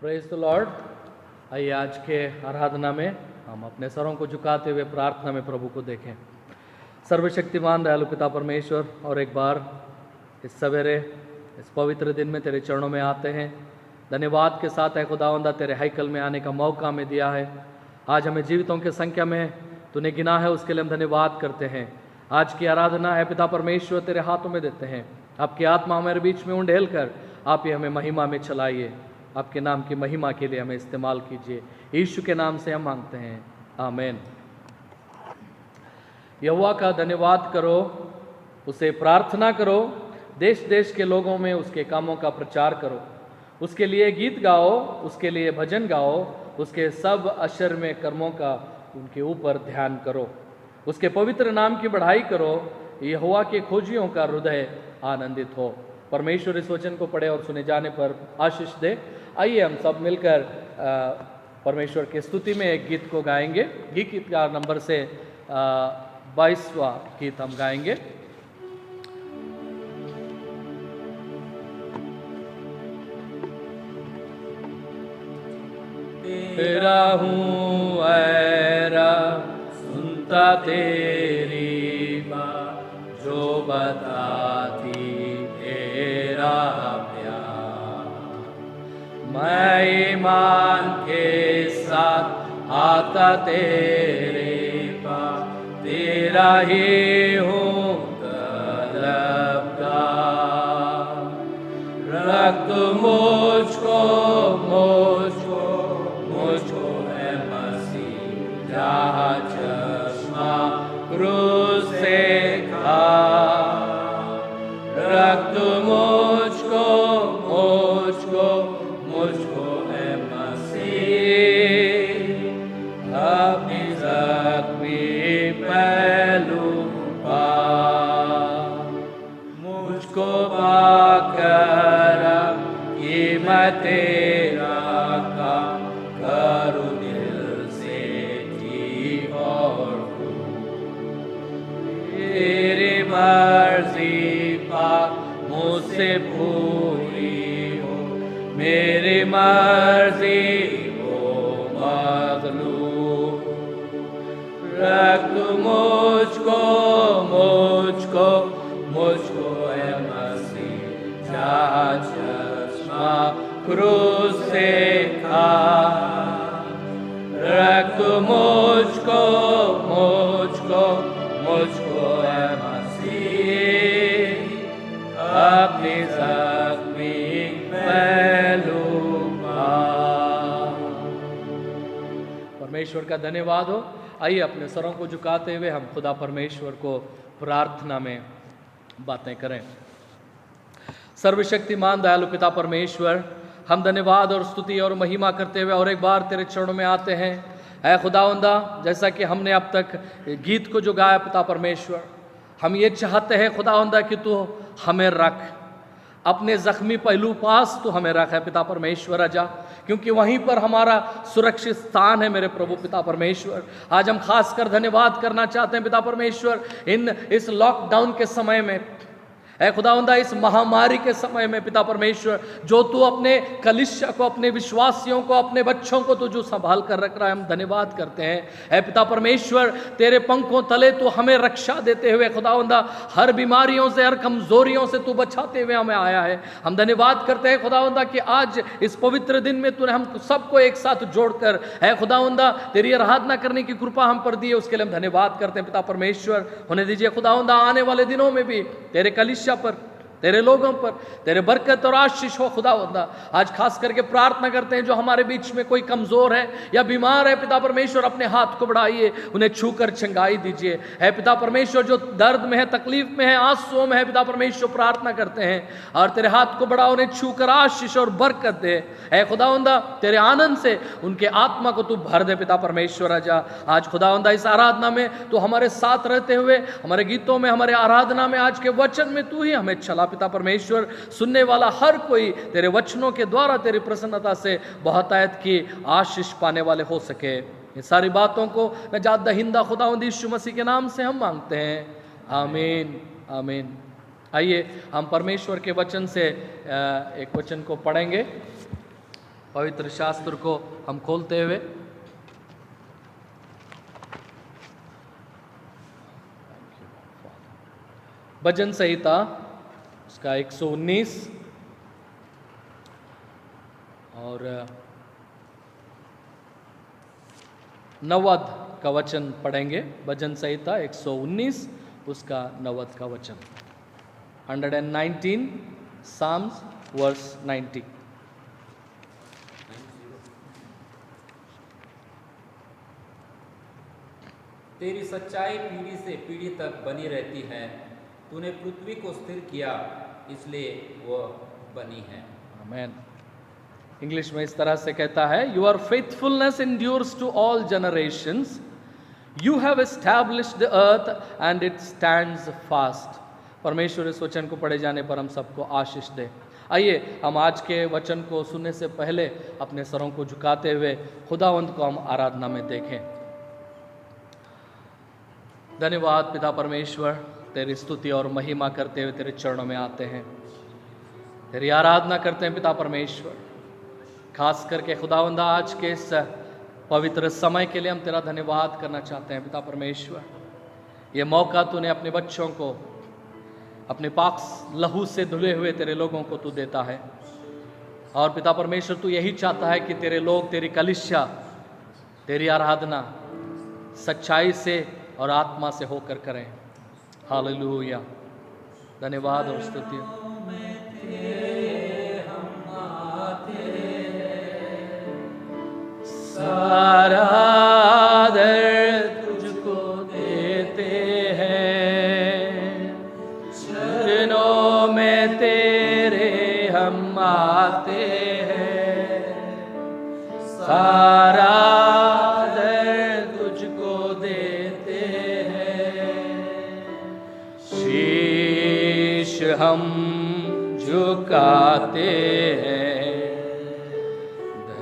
Praise the Lord. आइए आज के आराधना में हम अपने सरों को झुकाते हुए प्रार्थना में प्रभु को देखें। सर्वशक्तिमान दयालु पिता परमेश्वर, और एक बार इस सवेरे इस पवित्र दिन में तेरे चरणों में आते हैं। धन्यवाद के साथ है खुदावंदा, तेरे हैकल में आने का मौका हमें दिया है। आज हमें जीवितों की संख्या में तूने गिना है, उसके लिए हम धन्यवाद करते हैं। आज की आराधना है पिता परमेश्वर तेरे हाथों में देते हैं। आपकी आत्मा हमारे बीच में उंडेल कर आप ही हमें महिमा में चलाइए। आपके नाम की महिमा के लिए हमें इस्तेमाल कीजिए। यीशु के नाम से हम मांगते हैं, आमीन। यहोवा का धन्यवाद करो, उसे प्रार्थना करो, देश देश के लोगों में उसके कामों का प्रचार करो। उसके लिए गीत गाओ, उसके लिए भजन गाओ, उसके सब अशर में कर्मों का उनके ऊपर ध्यान करो। उसके पवित्र नाम की बढ़ाई करो। यहोवा के खोजियों का हृदय आनंदित हो। परमेश्वर इस वचन को पढ़े और सुने जाने पर आशीष दे। आइए हम सब मिलकर परमेश्वर की स्तुति में एक गीत को गाएंगे। गीत का नंबर से 22वां गीत हम गाएंगे। तेरा हूँ ऐरा सुनता तेरी बात, जो बताती तेरा प्यार। मैं ईमान के साथ आता तेरे पास, तेरा ही हूँ तलबगार। रख मुझको है मसीह, जहाँ चश्मा क्रूस से खा। रख मुझको है मसीह, अपनी ज़ख्मी पहलू पा। मुझको पाकर कि मैं तेरा काम करूँ दिल से जी और तेरी मर्जी पाक मुझसे पूरी हो, मेरी मर्जी हो मगलूब। रख मुझको है मसीह, जहाँ चश्मा क्रूस से खा। रख मुझको है मसीह, अपनी ज़ख्मी पहलू पा। परमेश्वर का धन्यवाद हो। आइए अपने सरों को झुकाते हुए हम खुदा परमेश्वर को प्रार्थना में बातें करें। सर्वशक्तिमान दयालु पिता परमेश्वर, हम धन्यवाद और स्तुति और महिमा करते हुए और एक बार तेरे चरणों में आते हैं। ऐ खुदावंदा, जैसा कि हमने अब तक गीत को जो गाया पिता परमेश्वर, हम ये चाहते हैं खुदावंदा कि तू हमें रख, अपने जख्मी पहलू पास तू हमें रख है पिता परमेश्वर आजा, क्योंकि वहीं पर हमारा सुरक्षित स्थान है मेरे प्रभु पिता परमेश्वर। आज हम खासकर धन्यवाद करना चाहते हैं पिता परमेश्वर, इस लॉकडाउन के समय में, ऐ खुदावंदा इस महामारी के समय में पिता परमेश्वर, जो तू अपने कलीसिया को, अपने विश्वासियों को, अपने बच्चों को तू जो संभाल कर रख रहा है, हम धन्यवाद करते हैं। ऐ पिता परमेश्वर, तेरे पंखों तले तू हमें रक्षा देते हुए खुदावंदा हर बीमारियों से, हर कमजोरियों से तू बचाते हुए हमें आया है। हम धन्यवाद करते हैं खुदावंदा कि आज इस पवित्र दिन में तूने हम सबको एक साथ जोड़कर ऐ खुदावंदा तेरी आराधना करने की कृपा हम पर दी है, उसके लिए हम धन्यवाद करते हैं पिता परमेश्वर। होने दीजिए खुदावंदा आने वाले दिनों में भी तेरे कलीसिया पर, तेरे लोगों पर तेरे बरकत और आशीष हो खुदावंदा। आज खास करके प्रार्थना करते हैं जो हमारे बीच में कोई कमजोर है या बीमार है पिता परमेश्वर, अपने हाथ को बढ़ाइए, उन्हें छूकर चंगाई दीजिए। है पिता परमेश्वर, जो दर्द में है, तकलीफ में है, आंसुओं में है पिता परमेश्वर, प्रार्थना करते हैं और तेरे हाथ को बढ़ा, उन्हें छूकर आशीष और बरकत दे। है खुदावंदा, तेरे आनंद से उनके आत्मा को तू भर दे पिता परमेश्वर आजा। आज खुदावंदा इस आराधना में तू हमारे साथ रहते हुए, हमारे गीतों में, हमारे आराधना में, आज के वचन में तू ही हमें चला पिता परमेश्वर। सुनने वाला हर कोई तेरे वचनों के द्वारा तेरी प्रसन्नता से बहुतायत की आशीष पाने वाले हो सके। ये सारी बातों को नजात दहिंदा खुदावंद यीशु मसीह के नाम से हम मांगते हैं, आमीन आमीन। आइए हम परमेश्वर के वचन से एक वचन को पढ़ेंगे। पवित्र शास्त्र को हम खोलते हुए भजन संहिता उसका 119 और 90 का वचन पढ़ेंगे। भजन संहिता 119 उसका 90 का वचन। 119 Psalms verse 90। तेरी सच्चाई पीढ़ी से पीढ़ी तक बनी रहती है। तूने पृथ्वी को स्थिर किया, इसलिए वह बनी है। आमेन। इंग्लिश में इस तरह से कहता है, your faithfulness endures to all generations. You have established the earth and it stands fast. परमेश्वर इस वचन को पढ़े जाने पर हम सबको आशीष दे। आइए हम आज के वचन को सुनने से पहले अपने सरों को झुकाते हुए खुदावंत को हम आराधना में देखें। धन्यवाद पिता परमेश्वर, तेरी स्तुति और महिमा करते हुए तेरे चरणों में आते हैं, तेरी आराधना करते हैं पिता परमेश्वर। खास करके खुदावंदा आज के इस पवित्र समय के लिए हम तेरा धन्यवाद करना चाहते हैं पिता परमेश्वर। ये मौका तूने अपने बच्चों को अपने पाक लहू से धुले हुए तेरे लोगों को तू देता है, और पिता परमेश्वर तू यही चाहता है कि तेरे लोग तेरी कलीसिया तेरी आराधना सच्चाई से और आत्मा से होकर करें। हालेलुया। धन्यवाद और स्तुति। सारा आदर तुझको देते हैं, चरणों में तेरे हम आते हैं। सारा आदर तुझको देते हैं, शीश हम झुकाते हैं,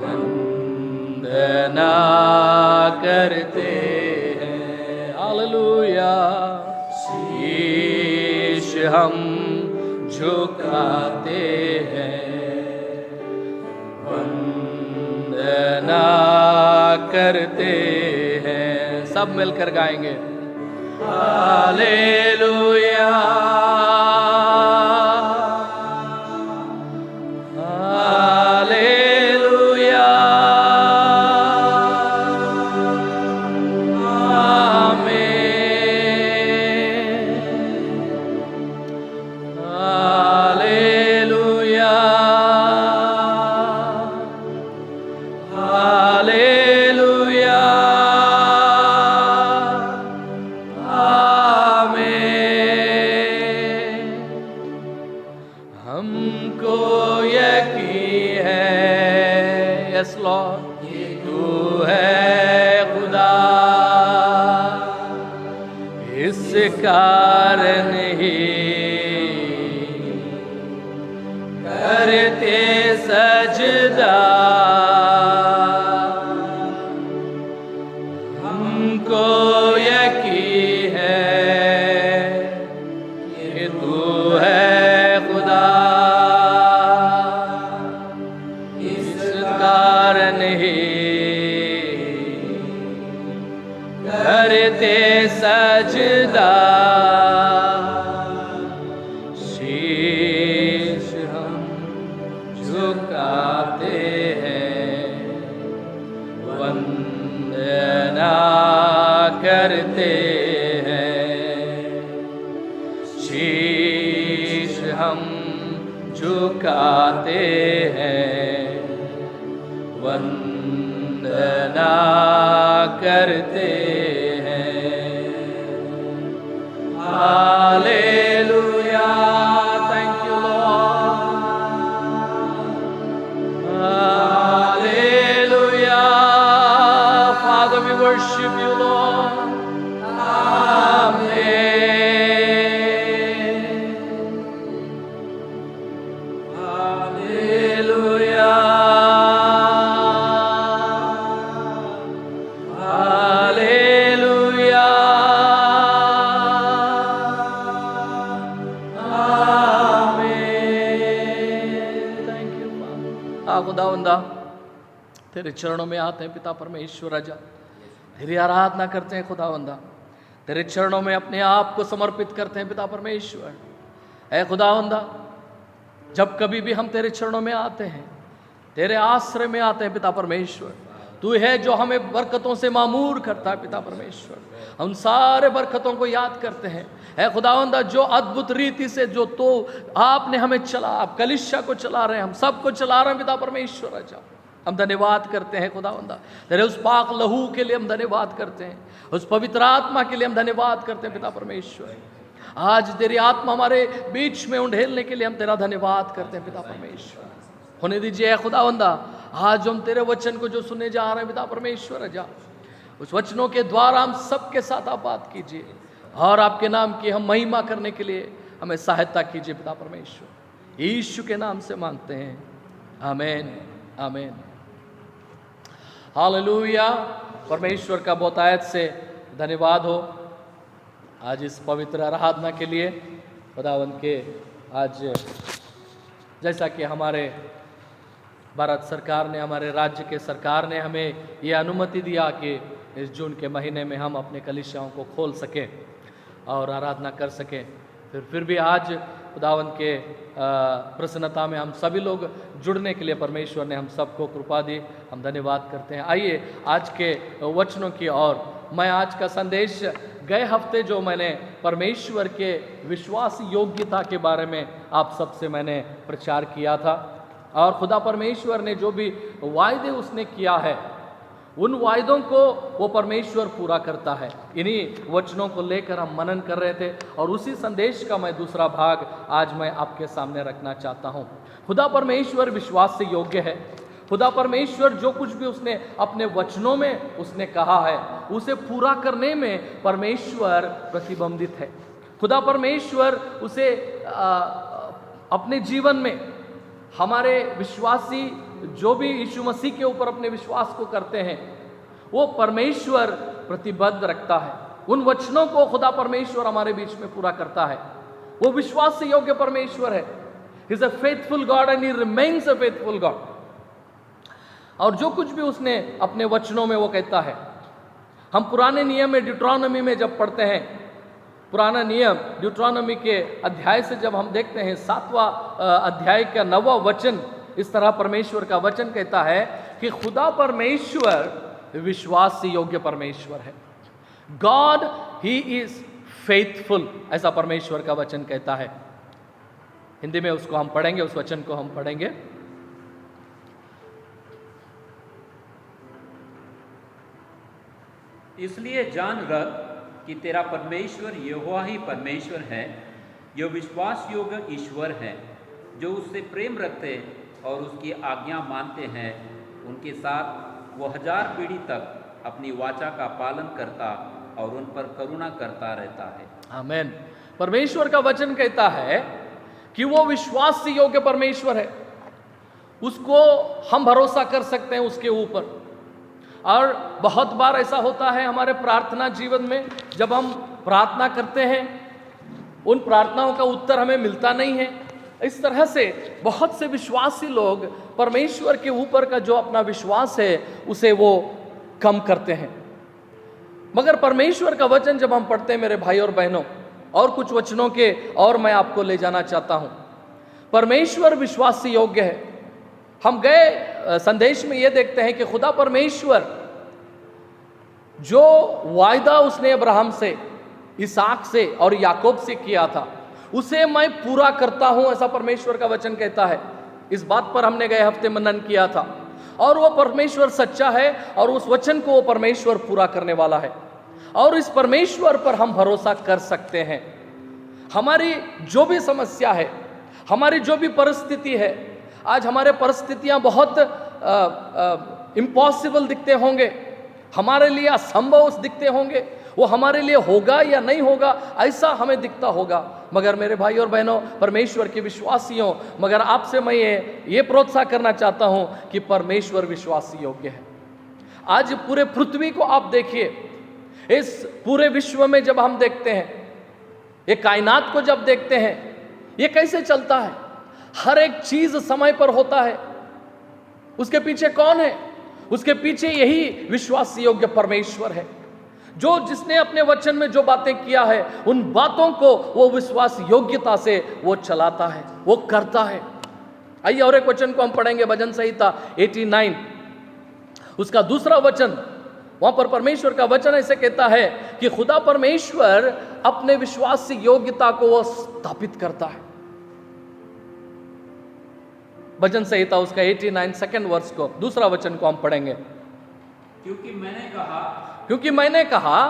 वंदना करते हैं। हालेलुया। शीश हम झुकाते हैं, वंदना करते हैं। सब मिलकर गाएंगे हालेलुया। हमको यकीन है, यस लॉर्ड, तू है खुदा, इस कारण ही करते सजदा। हमको यकीन है कि तू है खुदा, इस कारण ही करते सजदा। शीश हम झुकाते हैं, वंदना करते हैं। शीश हम झुकाते हैं, वंदना करते हैं। Hallelujah. Thank you Lord. Hallelujah. Father we worship you Lord. Amen. Hallelujah. Hallelujah. Amen. Thank you खुदावंदा, तेरे चरणों में आते हैं पिता परमेश्वर राजा, तेरी आराधना करते हैं खुदावंदा, तेरे चरणों में अपने आप को समर्पित करते हैं पिता परमेश्वर। ऐ खुदावंदा, जब कभी भी हम तेरे चरणों में आते हैं, तेरे आश्रय में आते हैं पिता परमेश्वर, तू है जो हमें बरकतों से मामूर करता है पिता परमेश्वर। हम सारे बरकतों को याद करते हैं ऐ खुदावंदा, जो अद्भुत रीति से जो तो आपने हमें चला, आप कलीसिया को चला रहे हैं, हम सबको चला रहे हैं पिता परमेश्वर राजा। हम धन्यवाद करते हैं खुदावंदा, तेरे उस पाक लहू के लिए हम धन्यवाद करते हैं, उस पवित्र आत्मा के लिए हम धन्यवाद करते हैं पिता परमेश्वर। आज तेरी आत्मा हमारे बीच में उंडेलने के लिए हम तेरा धन्यवाद करते हैं पिता परमेश्वर। होने दीजिए खुदावंदा, आज हम तेरे वचन को जो सुनने जा रहे हैं पिता परमेश्वर राजा, उस वचनों के द्वारा हम सबके साथ आप बात कीजिए और आपके नाम की हम महिमा करने के लिए हमें सहायता कीजिए पिता परमेश्वर। यीशु के नाम से मांगते हैं, आमीन आमीन। हालेलुया। परमेश्वर का बहुतायत से धन्यवाद हो आज इस पवित्र आराधना के लिए। खुदावंद के आज जैसा कि हमारे भारत सरकार ने, हमारे राज्य के सरकार ने हमें ये अनुमति दिया कि इस जून के महीने में हम अपने कलीसियाओं को खोल सकें और आराधना कर सकें, फिर भी आज खुदावंद के प्रसन्नता में हम सभी लोग जुड़ने के लिए परमेश्वर ने हम सबको कृपा दी। हम धन्यवाद करते हैं। आइए आज के वचनों की ओर। मैं आज का संदेश गए हफ्ते जो मैंने परमेश्वर के विश्वास योग्यता के बारे में आप सबसे मैंने प्रचार किया था, और खुदा परमेश्वर ने जो भी वायदे उसने किया है उन वायदों को वो परमेश्वर पूरा करता है। इन्हीं वचनों को लेकर हम मनन कर रहे थे और उसी संदेश का मैं दूसरा भाग आज मैं आपके सामने रखना चाहता हूँ। खुदा परमेश्वर विश्वास से योग्य है। खुदा परमेश्वर जो कुछ भी उसने अपने वचनों में उसने कहा है उसे पूरा करने में परमेश्वर प्रतिबंधित है। खुदा परमेश्वर उसे अपने जीवन में हमारे विश्वासी जो भी यीशु मसीह के ऊपर अपने विश्वास को करते हैं वो परमेश्वर प्रतिबद्ध रखता है। उन वचनों को खुदा परमेश्वर हमारे बीच में पूरा करता है। वो विश्वास से योग्य परमेश्वर है। He is a faithful God and he remains a faithful God. और जो कुछ भी उसने अपने वचनों में वो कहता है, हम पुराने नियम में ड्यूट्रॉनोमी में जब पढ़ते हैं, पुराना नियम ड्यूट्रॉनोमी के अध्याय से जब हम देखते हैं 7वां अध्याय का 9वां वचन, इस तरह परमेश्वर का वचन कहता है कि खुदा परमेश्वर विश्वास से योग्य परमेश्वर है। गॉड ही इज फेथफुल, ऐसा परमेश्वर का वचन कहता है। हिंदी में उसको हम पढ़ेंगे, उस वचन को हम पढ़ेंगे। इसलिए जान रख कि तेरा परमेश्वर यहोवा ही परमेश्वर है, जो विश्वास योग्य ईश्वर है, जो उससे प्रेम रखते और उसकी आज्ञा मानते हैं। उनके साथ वो 1000 पीढ़ी तक अपनी वाचा का पालन करता और उन पर करुणा करता रहता है। आमीन। परमेश्वर का वचन कहता है कि वो विश्वास से योग्य परमेश्वर है, उसको हम भरोसा कर सकते हैं उसके ऊपर। और बहुत बार ऐसा होता है हमारे प्रार्थना जीवन में, जब हम प्रार्थना करते हैं उन प्रार्थनाओं का उत्तर हमें मिलता नहीं है। इस तरह से बहुत से विश्वासी लोग परमेश्वर के ऊपर का जो अपना विश्वास है उसे वो कम करते हैं। मगर परमेश्वर का वचन जब हम पढ़ते हैं मेरे भाई और बहनों, और कुछ वचनों के और मैं आपको ले जाना चाहता हूं। परमेश्वर विश्वास से योग्य है। हम गए संदेश में ये देखते हैं कि खुदा परमेश्वर जो वायदा उसने अब्राहम से, इसहाक से और याकूब से किया था उसे मैं पूरा करता हूं, ऐसा परमेश्वर का वचन कहता है। इस बात पर हमने गए हफ्ते मनन किया था। और वो परमेश्वर सच्चा है और उस वचन को वो परमेश्वर पूरा करने वाला है, और इस परमेश्वर पर हम भरोसा कर सकते हैं। हमारी जो भी समस्या है, हमारी जो भी परिस्थिति है, आज हमारे परिस्थितियां बहुत इम्पॉसिबल दिखते होंगे, हमारे लिए असंभव दिखते होंगे, वो हमारे लिए होगा या नहीं होगा ऐसा हमें दिखता होगा। मगर मेरे भाई और बहनों, परमेश्वर के विश्वासियों, मगर आपसे मैं ये प्रोत्साहन करना चाहता हूं कि परमेश्वर विश्वास योग्य है। आज पूरे पृथ्वी को आप देखिए, इस पूरे विश्व में जब हम देखते हैं, ये कायनात को जब देखते हैं, ये कैसे चलता है। हर एक चीज समय पर होता है। उसके पीछे कौन है? उसके पीछे यही विश्वास योग्य परमेश्वर है, जो जिसने अपने वचन में जो बातें किया है उन बातों को वो विश्वास योग्यता से वो चलाता है, वो करता है। आइए और एक वचन को हम पढ़ेंगे, भजन संहिता 89 उसका दूसरा वचन। वहां पर परमेश्वर का वचन ऐसे कहता है कि खुदा परमेश्वर अपने विश्वास की योग्यता को वो स्थापित करता है। भजन संहिता उसका 89 सेकंड वर्ष को दूसरा वचन को हम पढ़ेंगे। क्योंकि मैंने कहा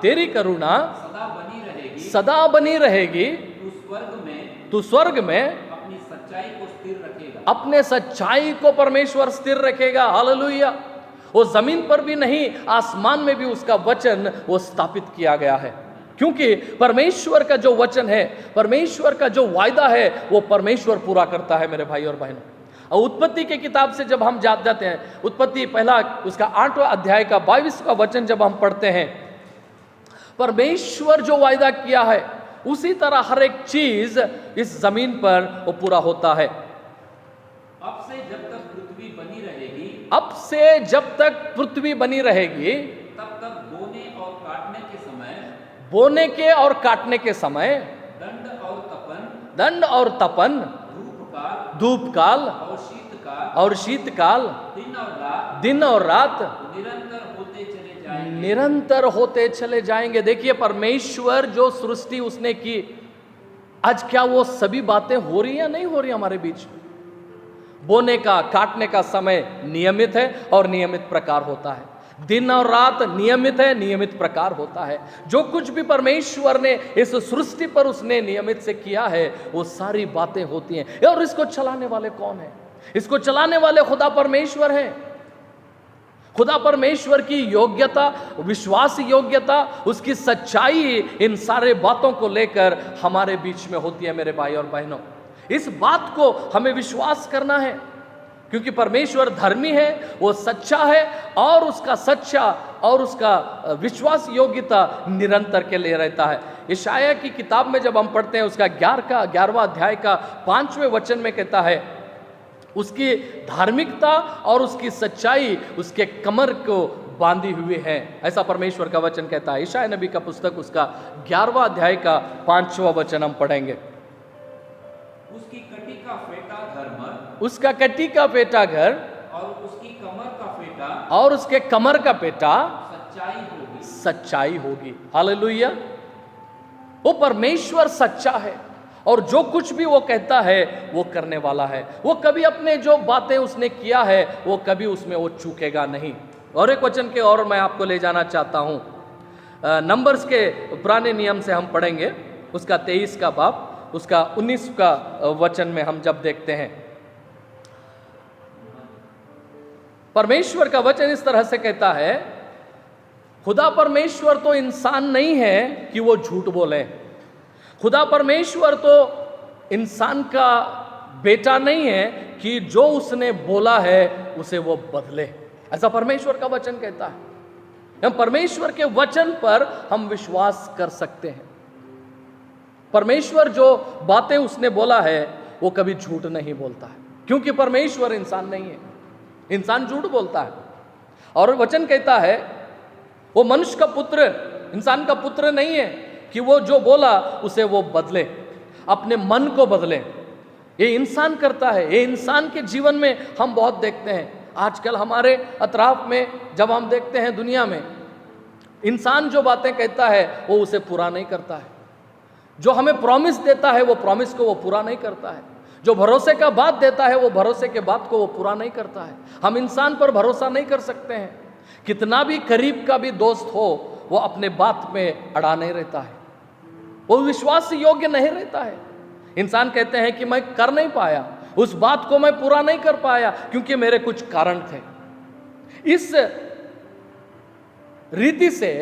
तेरी करुणा सदा बनी रहेगी, तू स्वर्ग में अपनी सच्चाई को स्थिर रखेगा। अपने सच्चाई को परमेश्वर स्थिर रखेगा। हालेलुया। वो जमीन पर भी नहीं, आसमान में भी उसका वचन वो स्थापित किया गया है, क्योंकि परमेश्वर का जो वचन है, परमेश्वर का जो वायदा है, वो परमेश्वर पूरा करता है मेरे भाई और बहनों। और उत्पत्ति के किताब से जब हम जाते हैं, उत्पत्ति पहला उसका 8वां अध्याय का 22वां वचन जब हम पढ़ते हैं, परमेश्वर जो वायदा किया है उसी तरह हर एक चीज इस जमीन पर वो पूरा होता है। अब से जब तक पृथ्वी बनी रहेगी, तब तक बोने के और काटने के समय दंड और तपन धूप काल और शीतकाल दिन और रात निरंतर होते चले जाएंगे। देखिए परमेश्वर जो सृष्टि उसने की, आज क्या वो सभी बातें हो रही या नहीं हो रही हमारे बीच? बोने का काटने का समय नियमित है और नियमित प्रकार होता है, दिन और रात नियमित है, नियमित प्रकार होता है। जो कुछ भी परमेश्वर ने इस सृष्टि पर उसने नियमित से किया है वो सारी बातें होती हैं। और इसको चलाने वाले कौन है? इसको चलाने वाले खुदा परमेश्वर हैं। खुदा परमेश्वर की योग्यता, विश्वास योग्यता, उसकी सच्चाई इन सारे बातों को लेकर हमारे बीच में होती है मेरे भाई और बहनों। इस बात को हमें विश्वास करना है, क्योंकि परमेश्वर धर्मी है, वो सच्चा है और उसका सच्चा और उसका विश्वास योग्यता निरंतर के लिए रहता है। यशायाह की किताब में जब हम पढ़ते हैं उसका 11वां अध्याय का 5वें वचन में कहता है, उसकी धार्मिकता और उसकी सच्चाई उसके कमर को बांधी हुई है, ऐसा परमेश्वर का वचन कहता है। यशायाह नबी का पुस्तक उसका 11वां अध्याय का 5वां वचन हम पढ़ेंगे। उसकी कटी का फेटा धर्म, उसका कटी का फेटा घर और उसकी कमर का फेटा और उसके कमर का पेटा सच्चाई होगी। हालेलुया। वो परमेश्वर सच्चा है और जो कुछ भी वो कहता है वो करने वाला है। वो कभी अपने जो बातें उसने किया है वो कभी उसमें वो चूकेगा नहीं। और एक वचन के और मैं आपको ले जाना चाहता हूं, नंबर्स के पुराने नियम से हम पढ़ेंगे उसका 23 का बाब, उसका 19 का वचन में हम जब देखते हैं, परमेश्वर का वचन इस तरह से कहता है, खुदा परमेश्वर तो इंसान नहीं है कि वो झूठ बोले, खुदा परमेश्वर तो इंसान का बेटा नहीं है कि जो उसने बोला है उसे वो बदले, ऐसा परमेश्वर का वचन कहता है। हम परमेश्वर के वचन पर हम विश्वास कर सकते हैं। परमेश्वर जो बातें उसने बोला है वो कभी झूठ नहीं बोलता है, क्योंकि परमेश्वर इंसान नहीं है, इंसान झूठ बोलता है। और वचन कहता है वो मनुष्य का पुत्र, इंसान का पुत्र नहीं है कि वो जो बोला उसे वो बदले, अपने मन को बदले। ये इंसान करता है। ये इंसान के जीवन में हम बहुत देखते हैं। आजकल हमारे अतराफ में जब हम देखते हैं दुनिया में, इंसान जो बातें कहता है वो उसे पूरा नहीं करता है। जो हमें प्रॉमिस देता है वो प्रॉमिस को वो पूरा नहीं करता है। जो भरोसे का बात देता है वो भरोसे के बात को वो पूरा नहीं करता है। हम इंसान पर भरोसा नहीं कर सकते हैं। कितना भी करीब का भी दोस्त हो वो अपने बात में अड़ा नहीं रहता है, वो विश्वास योग्य नहीं रहता है। इंसान कहते हैं कि मैं कर नहीं पाया, उस बात को मैं पूरा नहीं कर पाया क्योंकि मेरे कुछ कारण थे। इस रीति से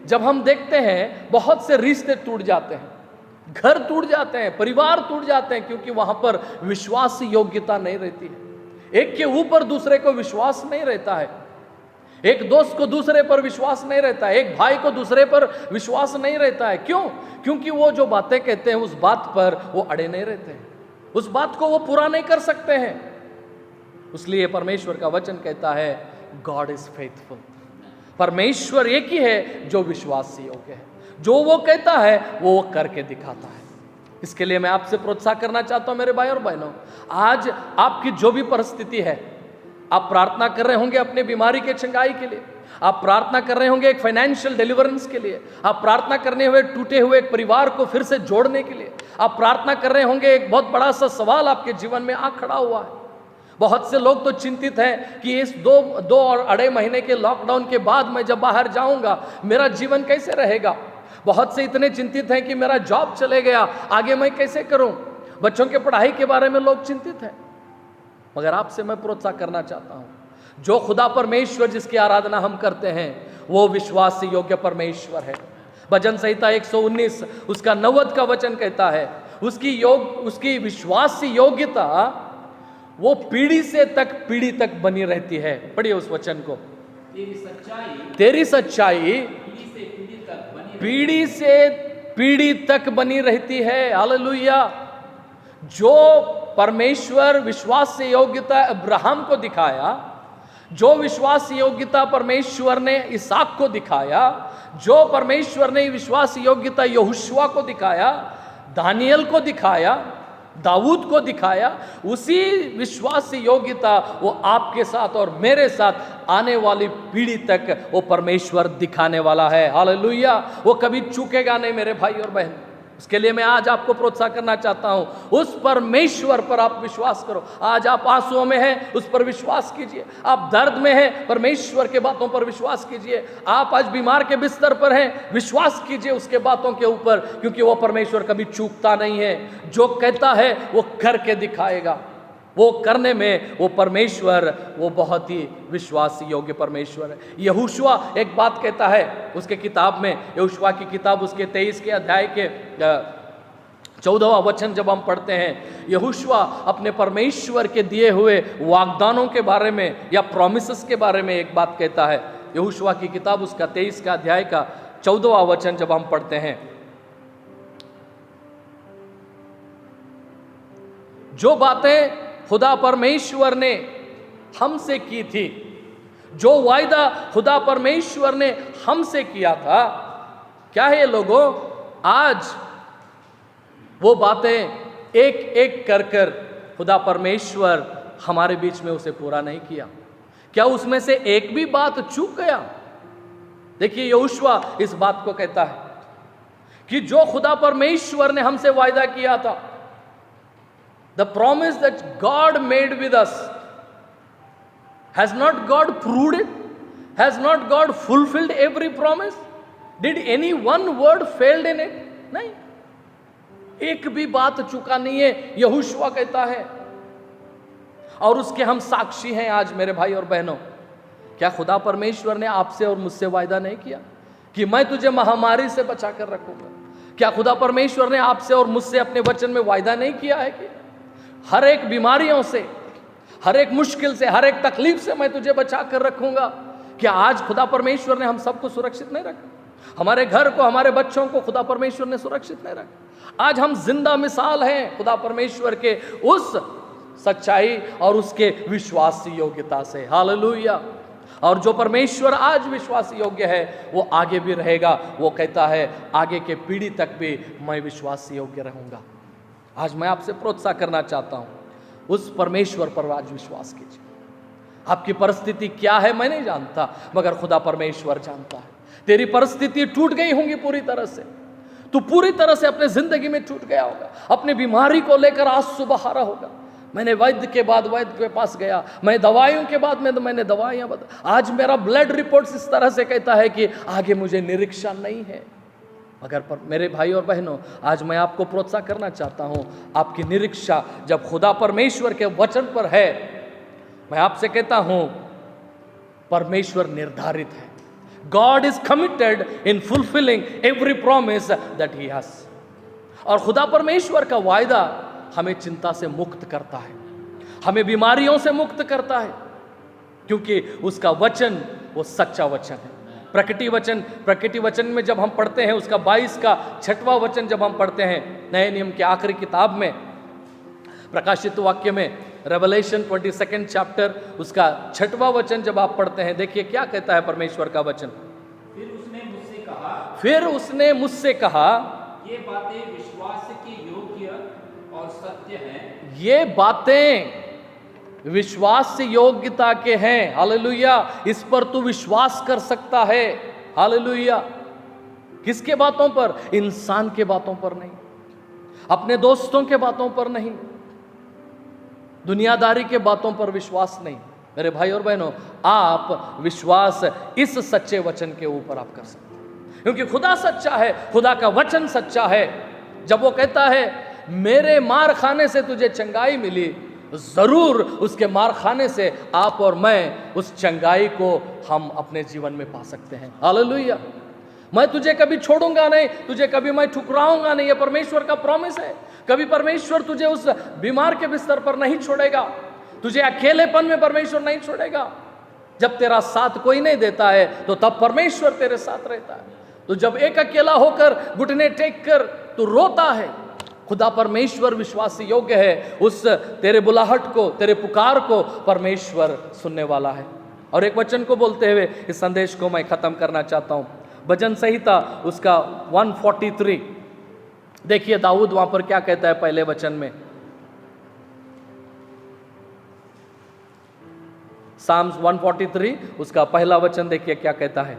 जब हम देखते हैं बहुत से रिश्ते टूट जाते हैं, घर टूट जाते हैं, परिवार टूट जाते हैं, क्योंकि वहां पर विश्वास योग्यता नहीं रहती है। एक के ऊपर दूसरे को विश्वास नहीं रहता है, एक दोस्त को दूसरे पर विश्वास नहीं रहता है, एक भाई को दूसरे पर विश्वास नहीं रहता है। क्यों? क्योंकि वो जो बातें कहते हैं उस बात पर वो अड़े नहीं रहते हैं, उस बात को वो पूरा नहीं कर सकते हैं। इसलिए परमेश्वर का वचन कहता है गॉड इज फेथफुल। परमेश्वर एक ही है जो विश्वास योग्य है, जो वो कहता है वो करके दिखाता है। इसके लिए मैं आपसे प्रोत्साहन करना चाहता हूं मेरे भाई और बहनों, आज आपकी जो भी परिस्थिति है, आप प्रार्थना कर रहे होंगे अपने बीमारी के चंगाई के लिए, आप प्रार्थना कर रहे होंगे एक फाइनेंशियल डिलीवरेंस के लिए, आप प्रार्थना करने हुए टूटे हुए एक परिवार को फिर से जोड़ने के लिए, आप प्रार्थना कर रहे होंगे एक बहुत बड़ा सा सवाल आपके जीवन में आ खड़ा हुआ है। बहुत से लोग तो चिंतित हैं कि इस दो और अढ़ाई महीने के लॉकडाउन के बाद मैं जब बाहर जाऊंगा मेरा जीवन कैसे रहेगा। बहुत से इतने चिंतित हैं कि मेरा जॉब चले गया, आगे मैं कैसे करूं। बच्चों के पढ़ाई के बारे में लोग चिंतित हैं। मगर आपसे मैं प्रोत्साहन करना चाहता हूं, जो खुदा परमेश्वर जिसकी आराधना हम करते हैं वो विश्वास योग्य परमेश्वर है। भजन संहिता 119 उसका 90 का वचन कहता है उसकी विश्वास योग्यता वो पीढ़ी से पीढ़ी तक बनी रहती है। पढ़िए उस वचन को, तेरी सच्चाई पीढ़ी से पीढ़ी तक बनी रहती है। हालेलुया। जो परमेश्वर विश्वास से योग्यता अब्राहम को दिखाया, जो विश्वास योग्यता परमेश्वर ने इसहाक को दिखाया, जो परमेश्वर ने विश्वास योग्यता यहोशुआ को दिखाया, दानियल को दिखाया, दाऊद को दिखाया, उसी विश्वास योग्यता वो आपके साथ और मेरे साथ आने वाली पीढ़ी तक वो परमेश्वर दिखाने वाला है। हालेलुया। वो कभी चूकेगा नहीं मेरे भाई और बहन। उसके लिए मैं आज आपको प्रोत्साहन करना चाहता हूं, उस परमेश्वर पर आप विश्वास करो। आज आप आंसुओं में हैं, उस पर विश्वास कीजिए। आप दर्द में हैं, परमेश्वर के बातों पर विश्वास कीजिए। आप आज बीमार के बिस्तर पर हैं, विश्वास कीजिए उसके बातों के ऊपर, क्योंकि वो परमेश्वर कभी चूकता नहीं है। जो कहता है वो करके दिखाएगा। वो करने में वो परमेश्वर वो बहुत ही विश्वास योग्य परमेश्वर है। यहोशुआ एक बात कहता है उसके किताब में, यहोशुआ की किताब उसके 23 के अध्याय के 14वां वचन जब हम पढ़ते हैं, यहोशुआ अपने परमेश्वर के दिए हुए वाग्दानों के बारे में या प्रॉमिसेस के बारे में एक बात कहता है। यहोशुआ की किताब उसका 23 का अध्याय का 14वां वचन जब हम पढ़ते हैं, जो बातें खुदा परमेश्वर ने हमसे की थी, जो वायदा खुदा परमेश्वर ने हमसे किया था, क्या है लोगों, आज वो बातें एक एक कर कर खुदा परमेश्वर हमारे बीच में उसे पूरा नहीं किया। क्या उसमें से एक भी बात चूक गया? देखिए यहोशुआ इस बात को कहता है कि जो खुदा परमेश्वर ने हमसे वायदा किया था, the promise that God made with us, has not God proved it? Has not God fulfilled every promise? Did any one word failed in it? नहीं, एक भी बात चुका नहीं है, यहोशुआ कहता है। और उसके हम साक्षी हैं आज मेरे भाई और बहनों। क्या खुदा परमेश्वर ने आपसे और मुझसे वायदा नहीं किया कि मैं तुझे महामारी से बचा कर रखूंगा? क्या खुदा परमेश्वर ने आपसे और मुझसे अपने वचन में वायदा नहीं किया है कि हर एक बीमारियों से, हर एक मुश्किल से, हर एक तकलीफ से मैं तुझे बचा कर रखूंगा? क्या आज खुदा परमेश्वर ने हम सबको सुरक्षित नहीं रखा? हमारे घर को, हमारे बच्चों को खुदा परमेश्वर ने सुरक्षित नहीं रखा? आज हम जिंदा मिसाल हैं खुदा परमेश्वर के उस सच्चाई और उसके विश्वास योग्यता से। हालेलुया। और जो परमेश्वर आज विश्वास योग्य है वो आगे भी रहेगा। वो कहता है आगे के पीढ़ी तक भी मैं विश्वास योग्य रहूंगा। आज मैं आपसे प्रोत्साहन करना चाहता हूं, उस परमेश्वर पर आज विश्वास कीजिए। आपकी परिस्थिति क्या है मैं नहीं जानता, मगर खुदा परमेश्वर जानता है। तेरी परिस्थिति टूट गई होंगी पूरी तरह से, तू पूरी तरह से अपने जिंदगी में टूट गया होगा, अपनी बीमारी को लेकर आंसू बहा रहा होगा। मैंने वैद्य के बाद वैद्य के पास गया, मैं दवाइयों के बाद में तो मैंने दवाइयां बता, आज मेरा ब्लड रिपोर्ट इस तरह से कहता है कि आगे मुझे निरीक्षण नहीं है। मगर मेरे भाई और बहनों, आज मैं आपको प्रोत्साहन करना चाहता हूं, आपकी निरीक्षा जब खुदा परमेश्वर के वचन पर है, मैं आपसे कहता हूं परमेश्वर निर्धारित है। God is committed in fulfilling every promise that he has. और खुदा परमेश्वर का वायदा हमें चिंता से मुक्त करता है, हमें बीमारियों से मुक्त करता है, क्योंकि उसका वचन वो सच्चा वचन है। प्रकटी वचन में जब हम पढ़ते हैं, उसका 22 का 6वां वचन जब हम पढ़ते हैं, नए नियम के आखिरी किताब में प्रकाशित वाक्य में रेवलेशन 22 चैप्टर उसका 6वां वचन जब आप पढ़ते हैं, देखिए क्या कहता है परमेश्वर का वचन। फिर उसने मुझसे कहा ये बातें विश्वास के योग्य और सत्य हैं। ये बातें विश्वास से योग्यता के हैं। हालेलुया। इस पर तू विश्वास कर सकता है। हालेलुया। किसके बातों पर? इंसान के बातों पर नहीं, अपने दोस्तों के बातों पर नहीं, दुनियादारी के बातों पर विश्वास नहीं। मेरे भाई और बहनों, आप विश्वास इस सच्चे वचन के ऊपर आप कर सकते हैं, क्योंकि खुदा सच्चा है, खुदा का वचन सच्चा है। जब वो कहता है मेरे मार खाने से तुझे चंगाई मिली, जरूर उसके मार खाने से आप और मैं उस चंगाई को हम अपने जीवन में पा सकते हैं। हालेलुया। मैं तुझे कभी छोड़ूंगा नहीं, तुझे कभी मैं ठुकराऊंगा नहीं, ये परमेश्वर का प्रॉमिस है। कभी परमेश्वर तुझे उस बीमार के बिस्तर पर नहीं छोड़ेगा, तुझे अकेलेपन में परमेश्वर नहीं छोड़ेगा। जब तेरा साथ कोई नहीं देता है तो तब परमेश्वर तेरे साथ रहता है। तो जब एक अकेला होकर घुटने टेक कर तू रोता है, खुदा परमेश्वर विश्वास योग्य है। उस तेरे बुलाहट को, तेरे पुकार को परमेश्वर सुनने वाला है। और एक वचन को बोलते हुए इस संदेश को मैं खत्म करना चाहता हूं। भजन संहिता उसका 143, देखिए दाऊद वहां पर क्या कहता है पहले वचन में। साम्स 143 उसका पहला वचन देखिए क्या कहता है।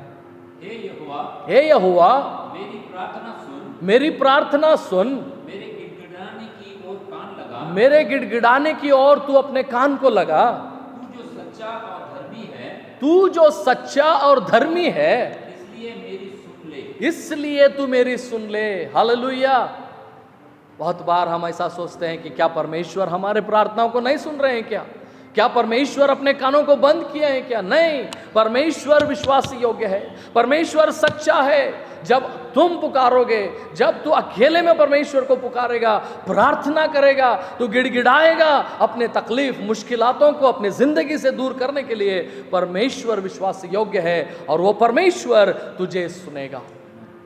हे यहोवा, हे यहोवा, मेरी प्रार्थना सुन, मेरी प्रार्थना सुन, मेरे गिड़गिड़ाने की ओर कान लगा, मेरे गिड़गिड़ाने की ओर तू अपने कान को लगा। तू जो सच्चा और धर्मी है, तू जो सच्चा और धर्मी है, इसलिए मेरी सुन ले, इसलिए तू मेरी सुन ले। हालेलुया। बहुत बार हम ऐसा सोचते हैं कि क्या परमेश्वर हमारे प्रार्थनाओं को नहीं सुन रहे हैं क्या? क्या परमेश्वर अपने कानों को बंद किए हैं क्या? नहीं, परमेश्वर विश्वास योग्य है, परमेश्वर सच्चा है। जब तुम पुकारोगे, जब तू अकेले में परमेश्वर को पुकारेगा, प्रार्थना करेगा, तू गिड़गिड़ाएगा, अपने तकलीफ मुश्किलातों को अपने जिंदगी से दूर करने के लिए परमेश्वर विश्वास योग्य है और वो परमेश्वर तुझे सुनेगा।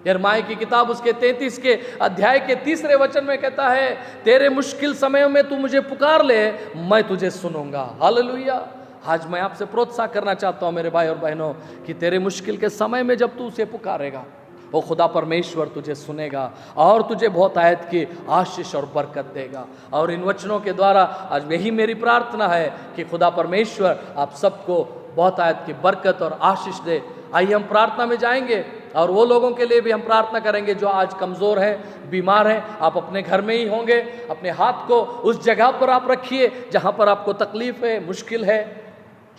यिर्मयाह की किताब उसके 33 के अध्याय के 3 वचन में कहता है, तेरे मुश्किल समयों में तू मुझे पुकार ले, मैं तुझे सुनूंगा। हालेलुया। आज मैं आपसे प्रोत्साहन करना चाहता हूं मेरे भाई और बहनों कि तेरे मुश्किल के समय में जब तू उसे पुकारेगा, वो खुदा परमेश्वर तुझे सुनेगा और तुझे बहुत आयत की आशीष और बरकत देगा। और इन वचनों के द्वारा आज यही मेरी प्रार्थना है कि खुदा परमेश्वर आप सबको बहुत आयत की बरकत और आशीष दे। आइए हम प्रार्थना में जाएंगे और वो लोगों के लिए भी हम प्रार्थना करेंगे जो आज कमज़ोर हैं, बीमार हैं। आप अपने घर में ही होंगे, अपने हाथ को उस जगह पर आप रखिए जहाँ पर आपको तकलीफ है, मुश्किल है।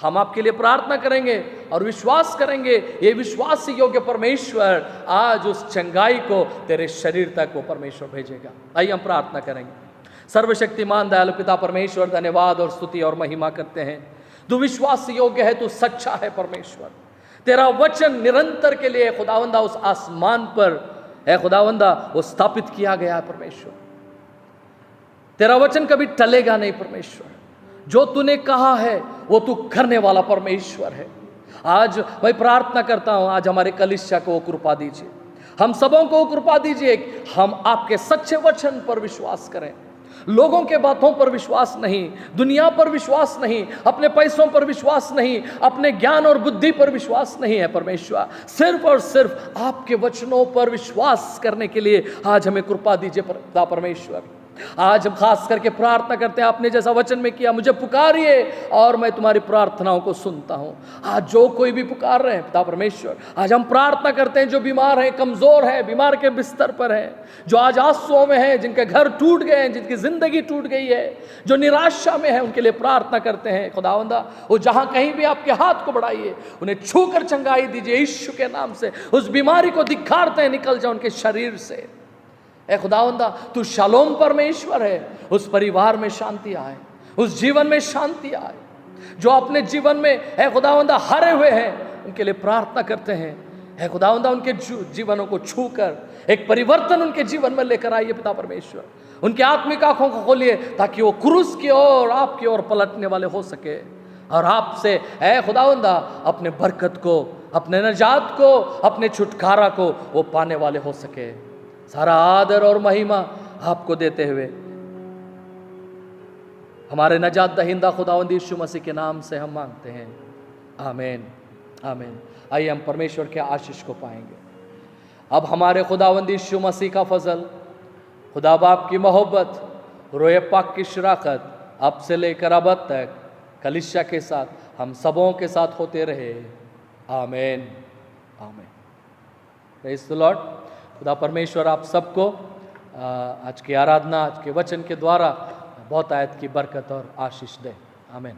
हम आपके लिए प्रार्थना करेंगे और विश्वास करेंगे ये विश्वास योग्य परमेश्वर आज उस चंगाई को तेरे शरीर तक वो परमेश्वर भेजेगा। आइए हम प्रार्थना करेंगे। सर्वशक्तिमान दयालु पिता परमेश्वर, धन्यवाद और स्तुति और महिमा करते हैं। तू विश्वास योग्य है, तू सच्चा है परमेश्वर। तेरा वचन निरंतर के लिए खुदावंदा उस आसमान पर है खुदावंदा वो स्थापित किया गया है परमेश्वर। तेरा वचन कभी टलेगा नहीं परमेश्वर। जो तूने कहा है वो तू करने वाला परमेश्वर है। आज मैं प्रार्थना करता हूं, आज हमारे कलीसिया को कृपा दीजिए, हम सबों को कृपा दीजिए, हम आपके सच्चे वचन पर विश्वास करें, लोगों के बातों पर विश्वास नहीं, दुनिया पर विश्वास नहीं, अपने पैसों पर विश्वास नहीं, अपने ज्ञान और बुद्धि पर विश्वास नहीं है परमेश्वर। सिर्फ और सिर्फ आपके वचनों पर विश्वास करने के लिए आज हमें कृपा दीजिए पिता परमेश्वर। आज हम खास करके प्रार्थना करते हैं, आपने जैसा वचन में किया, मुझे पुकारिए और मैं तुम्हारी प्रार्थनाओं को सुनता हूं। आज जो कोई भी पुकार रहे हैं पिता परमेश्वर, आज हम प्रार्थना करते हैं जो बीमार हैं, कमजोर हैं, बीमार के बिस्तर पर हैं, जो आज आंसुओं में हैं, जिनके घर टूट गए हैं, जिनकी जिंदगी टूट गई है, जो निराशा में है, उनके लिए प्रार्थना करते हैं खुदावंदा। वो जहां कहीं भी आपके हाथ को बढ़ाइए, उन्हें छूकर चंगाई दीजिए यीशु के नाम से। उस बीमारी को धिक्कारते हैं, निकल जाए उनके शरीर से। ए खुदावंदा, तू शालोम परमेश्वर है, उस परिवार में शांति आए, उस जीवन में शांति आए। जो अपने जीवन में है खुदावंदा हारे हुए हैं, उनके लिए प्रार्थना करते हैं। है खुदावंदा, उनके जीवनों को छूकर एक परिवर्तन उनके जीवन में लेकर आइए पिता परमेश्वर। उनके आत्मिक आंखों को खोलिए ताकि वो क्रूस की ओर, आपकी ओर पलटने वाले हो सके और आपसे है खुदावंदा अपने बरकत को, अपने नजात को, अपने छुटकारा को वो पाने वाले हो सके। सारा आदर और महिमा आपको देते हुए हमारे नजात दहिंदा खुदावंद यीशु मसीह के नाम से हम मांगते हैं, आमीन आमीन। आइए हम परमेश्वर के आशीष को पाएंगे। अब हमारे खुदावंद यीशु मसीह का फजल, खुदा बाप की मोहब्बत, रोए पाक की शराकत अब से लेकर अब तक कलीसिया के साथ हम सबों के साथ होते रहे, आमीन आमीन। Praise the Lord. खुदा परमेश्वर आप सबको आज की आराधना, आज के वचन के द्वारा बहुत आयत की बरकत और आशीष दे, आमीन।